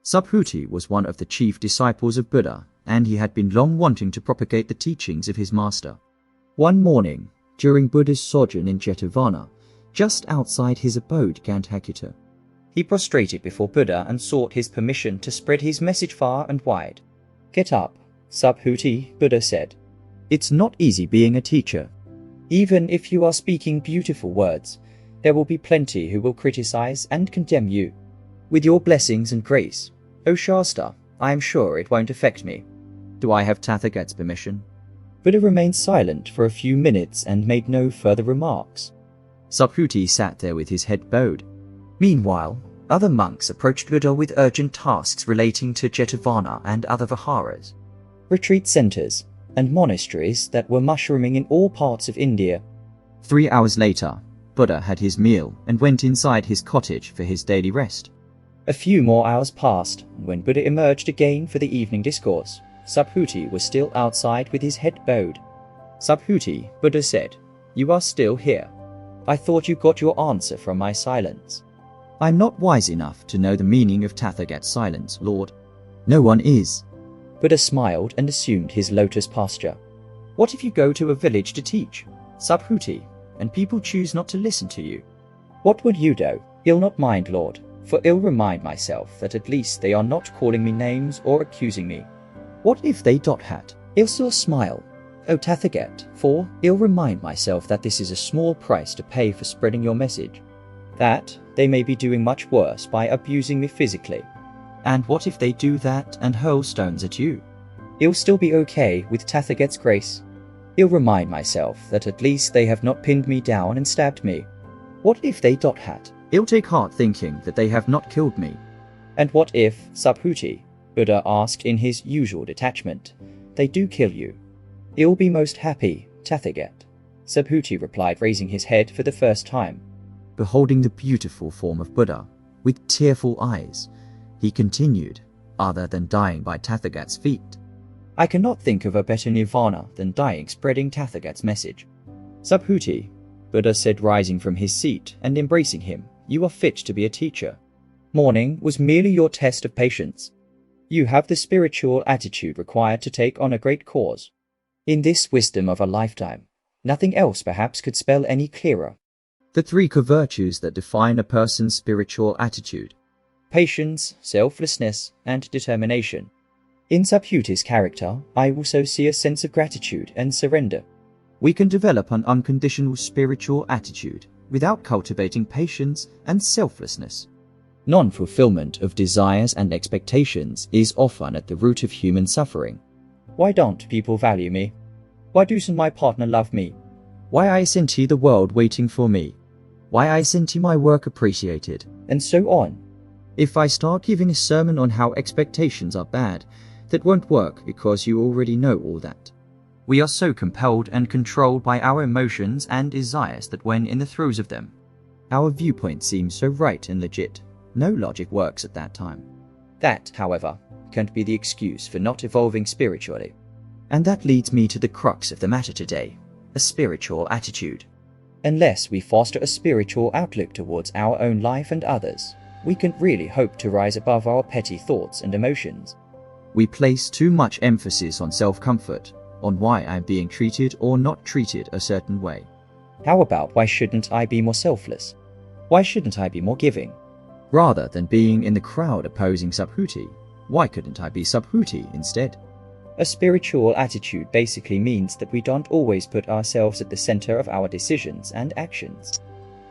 Subhuti was one of the chief disciples of Buddha, and he had been long wanting to propagate the teachings of his master. One morning, during Buddha's sojourn in Jetavana, just outside his abode Gandhakutta, he prostrated before Buddha and sought his permission to spread his message far and wide. "Get up, Subhuti," Buddha said. "It's not easy being a teacher. Even if you are speaking beautiful words, there will be plenty who will criticize and condemn you. With your blessings and grace, O Shasta, I am sure it won't affect me. Do I have Tathagat's permission?" Buddha remained silent for a few minutes and made no further remarks. Subhuti sat there with his head bowed. Meanwhile, other monks approached Buddha with urgent tasks relating to Jetavana and other viharas, retreat centers, and monasteries that were mushrooming in all parts of India. 3 hours later, Buddha had his meal and went inside his cottage for his daily rest. A few more hours passed, and when Buddha emerged again for the evening discourse, Subhuti was still outside with his head bowed. "Subhuti," Buddha said, "you are still here. I thought you got your answer from my silence." "I'm not wise enough to know the meaning of Tathagat's silence, Lord." "No one is." Buddha smiled and assumed his lotus posture. "What if you go to a village to teach, Subhuti, and people choose not to listen to you? What would you do?" "I'll not mind, Lord, for I'll remind myself that at least they are not calling me names or accusing me." "What if they hat?" "I'll still smile, O Tathagat, for I'll remind myself that this is a small price to pay for spreading your message. That they may be doing much worse by abusing me physically." "And what if they do that and hurl stones at you?" "I'll still be okay with Tathagat's grace. I'll remind myself that at least they have not pinned me down and stabbed me." "What if they hat?" "I'll take heart thinking that they have not killed me." "And what if, Subhuti," Buddha asked in his usual detachment, "they do kill you?" "I'll be most happy, Tathagat," Subhuti replied, raising his head for the first time. Beholding the beautiful form of Buddha, with tearful eyes, he continued, "Other than dying by Tathagat's feet, I cannot think of a better nirvana than dying spreading Tathagat's message." "Subhuti," Buddha said, rising from his seat and embracing him, "you are fit to be a teacher. Morning was merely your test of patience. You have the spiritual attitude required to take on a great cause. In this wisdom of a lifetime, nothing else perhaps could spell any clearer. The three core virtues that define a person's spiritual attitude: patience, selflessness, and determination. In Subhuti's character, I also see a sense of gratitude and surrender. We can develop an unconditional spiritual attitude without cultivating patience and selflessness. Non-fulfillment of desires and expectations is often at the root of human suffering. Why don't people value me? Why doesn't my partner love me? Why isn't the world waiting for me? Why isn't my work appreciated? And so on. If I start giving a sermon on how expectations are bad, that won't work because you already know all that. We are so compelled and controlled by our emotions and desires that when in the throes of them, our viewpoint seems so right and legit, no logic works at that time. That, however, can't be the excuse for not evolving spiritually. And that leads me to the crux of the matter today, a spiritual attitude. Unless we foster a spiritual outlook towards our own life and others, we can't really hope to rise above our petty thoughts and emotions. We place too much emphasis on self-comfort, on why I'm being treated or not treated a certain way. How about why shouldn't I be more selfless? Why shouldn't I be more giving? Rather than being in the crowd opposing Subhuti, why couldn't I be Subhuti instead? A spiritual attitude basically means that we don't always put ourselves at the center of our decisions and actions.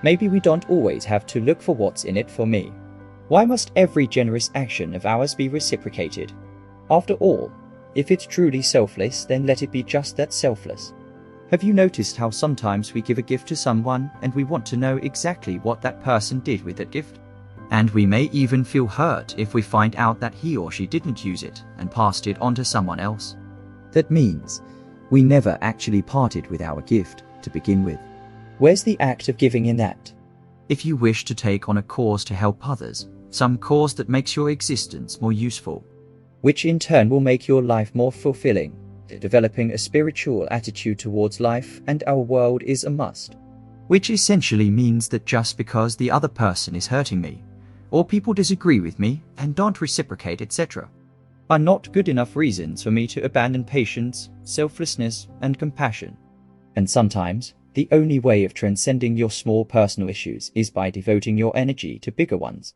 Maybe we don't always have to look for what's in it for me. Why must every generous action of ours be reciprocated? After all, if it's truly selfless, then let it be just that, selfless. Have you noticed how sometimes we give a gift to someone and we want to know exactly what that person did with that gift? And we may even feel hurt if we find out that he or she didn't use it and passed it on to someone else. That means we never actually parted with our gift to begin with. Where's the act of giving in that? If you wish to take on a cause to help others, some cause that makes your existence more useful, which in turn will make your life more fulfilling, developing a spiritual attitude towards life and our world is a must. Which essentially means that just because the other person is hurting me, or people disagree with me and don't reciprocate, etc., are not good enough reasons for me to abandon patience, selflessness, and compassion. And sometimes, the only way of transcending your small personal issues is by devoting your energy to bigger ones.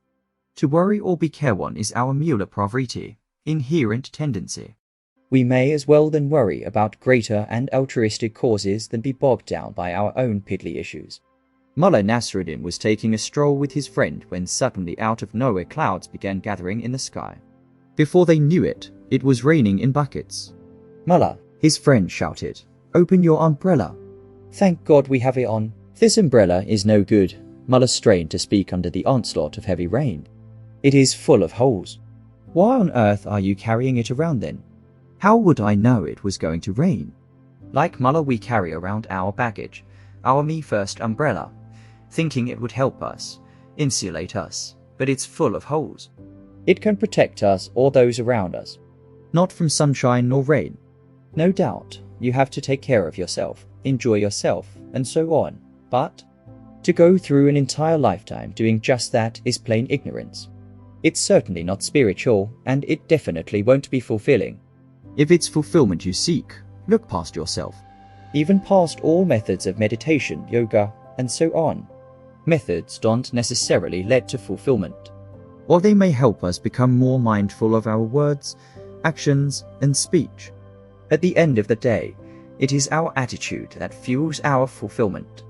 To worry or be careworn is our mula pravriti, inherent tendency. We may as well then worry about greater and altruistic causes than be bogged down by our own piddly issues. Mullah Nasruddin was taking a stroll with his friend when suddenly out of nowhere clouds began gathering in the sky. Before they knew it, it was raining in buckets. "Mullah," his friend shouted, "open your umbrella." "Thank God we have it on. This umbrella is no good." Mullah strained to speak under the onslaught of heavy rain. "It is full of holes." "Why on earth are you carrying it around then?" "How would I know it was going to rain?" Like Mullah, we carry around our baggage, our me first umbrella, thinking it would help us, insulate us, but it's full of holes. It can protect us or those around us, not from sunshine nor rain. No doubt, you have to take care of yourself, enjoy yourself, and so on, but to go through an entire lifetime doing just that is plain ignorance. It's certainly not spiritual, and it definitely won't be fulfilling. If it's fulfillment you seek, look past yourself, even past all methods of meditation, yoga, and so on. Methods don't necessarily lead to fulfillment, or they may help us become more mindful of our words, actions, and speech. At the end of the day, it is our attitude that fuels our fulfillment.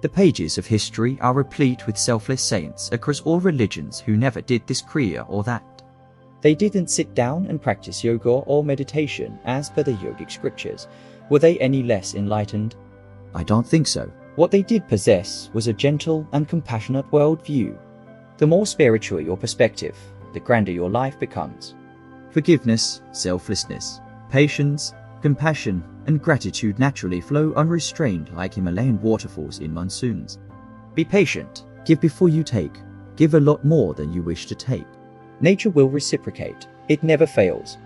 The pages of history are replete with selfless saints across all religions who never did this kriya or that. They didn't sit down and practice yoga or meditation as per the yogic scriptures. Were they any less enlightened? I don't think so. What they did possess was a gentle and compassionate worldview. The more spiritual your perspective, the grander your life becomes. Forgiveness, selflessness, patience, compassion, and gratitude naturally flow unrestrained like Himalayan waterfalls in monsoons. Be patient, give before you take, give a lot more than you wish to take. Nature will reciprocate, it never fails.